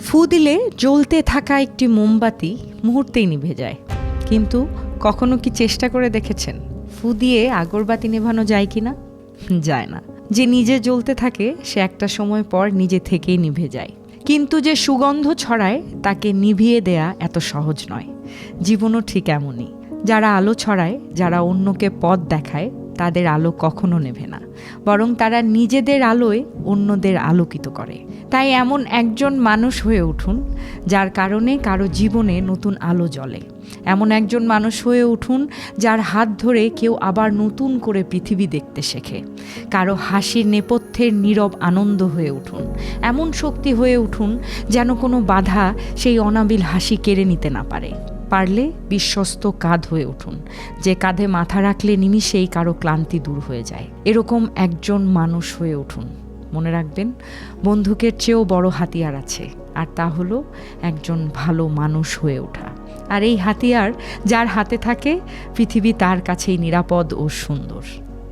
ফু দিলে জ্বলতে থাকা একটি মোমবাতি মুহূর্তেই নিভে যায়, কিন্তু কখনো কি চেষ্টা করে দেখেছেন ফু দিয়ে আগরবাতি নেভানো যায় কি না? যায় না। যে নিজে জ্বলতে থাকে সে একটা সময় পর নিজে থেকেই নিভে যায়, কিন্তু যে সুগন্ধ ছড়ায় তাকে নিভিয়ে দেয়া এত সহজ নয়। জীবনও ঠিক এমনই। যারা আলো ছড়ায়, যারা অন্যকে পথ দেখায়, তাদের আলো কখনো নেভে না, বরং তারা নিজেদের আলোয় অন্যদের আলোকিত করে। তাই এমন একজন মানুষ হয়ে উঠুন যার কারণে কারো জীবনে নতুন আলো জ্বলে। এমন একজন মানুষ হয়ে উঠুন যার হাত ধরে কেউ আবার নতুন করে পৃথিবী দেখতে শেখে। কারো হাসির নেপথ্যের নীরব আনন্দ হয়ে উঠুন। এমন শক্তি হয়ে উঠুন যেন কোনো বাধা সেই অনাবিল হাসি কেড়ে নিতে না পারে। পারলে বিশ্বস্ত কাঁধ হয়ে উঠুন, যে কাঁধে মাথা রাখলে নিমিষেই কারো ক্লান্তি দূর হয়ে যায়। এরকম একজন মানুষ হয়ে উঠুন। মনে রাখবেন, বন্দুকের চেয়েও বড় হাতিয়ার আছে, আর তা হলো একজন ভালো মানুষ হয়ে ওঠা। আর এই হাতিয়ার যার হাতে থাকে, পৃথিবী তার কাছেই নিরাপদ ও সুন্দর।